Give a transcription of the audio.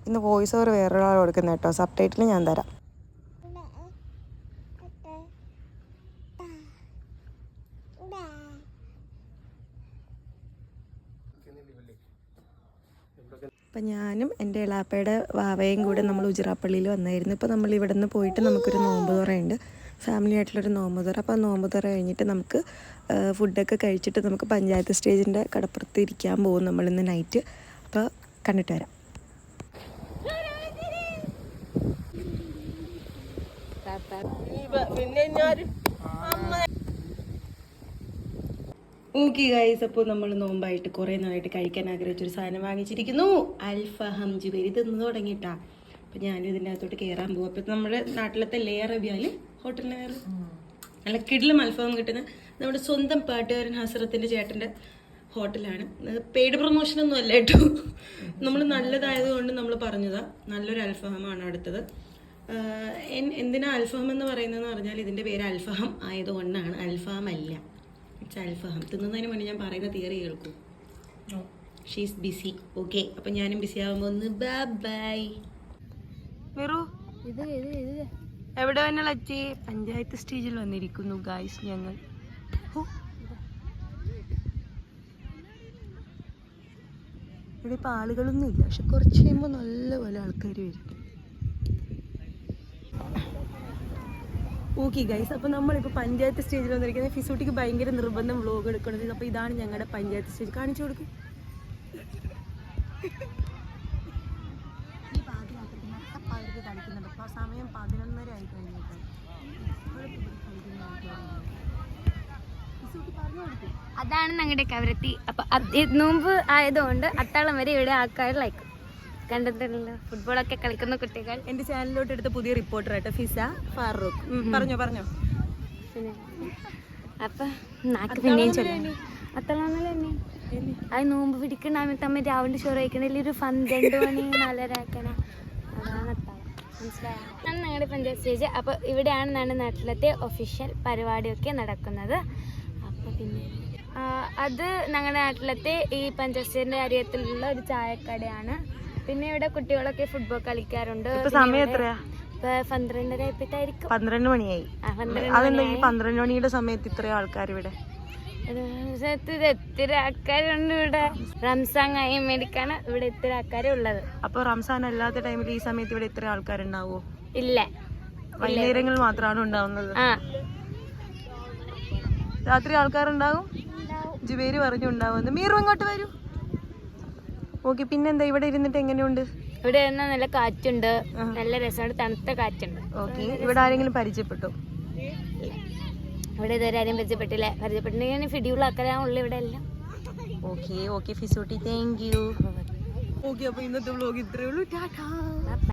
ഇന്ന് voice over വേറൊരാൾ കൊടുക്കുന്നത് കേട്ടോ. സബ് ടൈറ്റിൽ ഞാൻ തരാം. അപ്പം ഞാനും എൻ്റെ ഇളാപ്പയുടെ വാവയും കൂടെ നമ്മൾ ഉജിറാപ്പള്ളിയിൽ വന്നായിരുന്നു. ഇപ്പോൾ നമ്മൾ ഇവിടെ നിന്ന് പോയിട്ട് നമുക്കൊരു നോമ്പ് തുറയുണ്ട്, ഫാമിലി ആയിട്ടുള്ളൊരു നോമ്പ് തുറ. അപ്പോൾ ആ നോമ്പ് തുറ കഴിഞ്ഞിട്ട് നമുക്ക് ഫുഡൊക്കെ കഴിച്ചിട്ട് നമുക്ക് പഞ്ചായത്ത് സ്റ്റേജിൻ്റെ കടപ്പുറത്ത് ഇരിക്കാൻ പോകും നമ്മളിന്ന് നൈറ്റ്. അപ്പോൾ കണ്ടിട്ട് വരാം. ഓക്കെ ഗൈസ്, അപ്പോൾ നമ്മൾ നോമ്പായിട്ട് കുറേ നാളായിട്ട് കഴിക്കാൻ ആഗ്രഹിച്ചൊരു സാധനം വാങ്ങിച്ചിരിക്കുന്നു. അൽഫഹം ജുബേരി തിന്നു തുടങ്ങിയിട്ടാ. അപ്പോൾ ഞാനും ഇതിൻ്റെ അകത്തോട്ട് കയറാൻ പോകും. അപ്പോൾ നമ്മുടെ നാട്ടിലത്തെ ലേ അറബിയാൽ ഹോട്ടലിന് കയറി നല്ല കിടിലം അൽഫഹം കിട്ടുന്ന നമ്മുടെ സ്വന്തം പാട്ടുകാരൻ ഹസ്രത്തിൻ്റെ ചേട്ടൻ്റെ ഹോട്ടലാണ്. പെയ്ഡ് പ്രൊമോഷനൊന്നും അല്ല കേട്ടോ, നമ്മൾ നല്ലതായതുകൊണ്ട് നമ്മൾ പറഞ്ഞതാ. നല്ലൊരു അൽഫഹമാണ് അടുത്തത്. എന്തിനാ അൽഫഹം എന്ന് പറയുന്നതെന്ന് പറഞ്ഞാൽ ഇതിൻ്റെ പേര് അൽഫഹം ആയതുകൊണ്ടാണ്, അൽഫഹം അല്ല, ഇറ്റ്സ് അൽഫഹം. തിന്നുന്നതിന് മുന്നേ ഞാൻ പറയുന്ന തിയറി കേൾക്കൂ. She's BC. ഓക്കെ, അപ്പം ഞാനും ബിസി ആകുമ്പോൾ ഒന്ന് ബൈ. മിറു എവിടെ തന്നെ ലച്ചി? പഞ്ചായത്ത് സ്റ്റേജിൽ വന്നിരിക്കുന്നു ഗായ്സ് ഞങ്ങൾ. ഇവിടെ ഇപ്പം ആളുകളൊന്നും ഇല്ല, പക്ഷെ കുറച്ച് കഴിയുമ്പോൾ നല്ലപോലെ ആൾക്കാർ വരും. ഓക്കെ ഗൈസ്, അപ്പോൾ നമ്മളിപ്പോൾ പഞ്ചായത്ത് സ്റ്റേജിൽ വന്നിരിക്കുന്നത്. ഫിസൂട്ടിക്ക് ഭയങ്കര നിർബന്ധം വ്ലോഗ് എടുക്കണത്. അപ്പോൾ ഇതാണ് ഞങ്ങളുടെ പഞ്ചായത്ത് സ്റ്റേജ്. കാണിച്ചു കൊടുക്കും. ഈ പാതിരാത്രി നട്ടപ്പാതിരക്ക് കളിക്കുന്നുണ്ട്. അപ്പോൾ സമയം 11:30 ആയി കഴിഞ്ഞിട്ട് അതാണ് ഞങ്ങളുടെ കവരത്തി. അപ്പൊ നോമ്പ് ആയതുകൊണ്ട് അത്താളം വരെ ഇവിടെ ആൾക്കാർ ലൈക്ക് കണ്ടിട്ടുണ്ടല്ലോ, ഫുട്ബോളൊക്കെ കളിക്കുന്ന കുട്ടികൾ. എന്റെ ചാനലിലോട്ട് എടുത്ത പുതിയ റിപ്പോർട്ടർ ആയിട്ട് ഫിസ ഫാറൂഖ്. പറഞ്ഞോ. പിന്നെ അപ്പൊ നാക്ക് പിന്നെയും ചൊല്ലു അത്തളാന്നല്ലേ തന്നെ. അത് നോമ്പ് പിടിക്കണ തമ്മിൽ രാവിലെ ചോറ് കഴിക്കണതിൽ ഒരു 12 മണി 4:30 ആക്കണ. അതാണ് അത്താളം, മനസ്സിലായോ? ആണ് ഞങ്ങളുടെ പഞ്ചായത്ത് സ്റ്റേജ്. അപ്പൊ ഇവിടെയാണ് നമ്മുടെ നാട്ടിലത്തെ ഒഫീഷ്യൽ പരിപാടിയൊക്കെ നടക്കുന്നത്. അപ്പൊ പിന്നെ അത് ഞങ്ങളുടെ നാട്ടിലത്തെ ഈ പഞ്ചായത്ത് സ്റ്റേജിന്റെ അരിയത്തിലുള്ള ഒരു ചായക്കടയാണ്. പിന്നെ ഇവിടെ കുട്ടികളൊക്കെ ഫുട്ബോൾ കളിക്കാറുണ്ട്. സമയം എത്രയാ? 12:30 ആയിട്ടായിരിക്കും. 12 മണിയായി. 12 മണിയുടെ സമയത്ത് ഇത്രയും ആൾക്കാർ ഇവിടെ? ഇത്തിരി ആൾക്കാരുണ്ട് ഇവിടെ. റംസാൻ കഴിയും മേടിക്കാണ് ഇവിടെ ഇത്തിരി ആൾക്കാരെ ഉള്ളത്. അപ്പൊ റംസാൻ അല്ലാത്ത ടൈമിൽ ഈ സമയത്ത് ഇവിടെ ഇത്ര ആൾക്കാരുണ്ടാവോ? ഇല്ല, വൈകുന്നേരങ്ങളിൽ മാത്രമാണ് ഉണ്ടാവുന്നത്. രാത്രി ആൾക്കാരുണ്ടാവും. ജുബേരി പറഞ്ഞു ഉണ്ടാവുമെന്ന്. മീറു ഇങ്ങോട്ട് വരൂ. ഓക്കെ, പിന്നെന്താ ഇവിടെ ഇരുന്നിട്ട് എങ്ങനെയുണ്ട്? ഇവിടെ നല്ല കാറ്റുണ്ട്, നല്ല രസമുണ്ട്, തണുത്ത കാറ്റുണ്ട്. ഓക്കെ, ഇവിടെ ആരെങ്കിലും പരിചയപ്പെട്ടോ? ഇവിടെ ഇതുവരെ ആരും പരിചയപ്പെട്ടില്ല. പരിചയപ്പെട്ടിട്ടുണ്ടെങ്കിൽ ഫിഡിയുള്ള ആൾക്കാരാണുള്ളൂ ഇവിടെ എല്ലാം. ഓക്കെ ഫിസൂട്ടി, താങ്ക് യു. ഓക്കെ, അപ്പോൾ ഇന്നത്തെ വ്ലോഗ് ഇത്രയേ ഉള്ളൂ. ടാറ്റാ.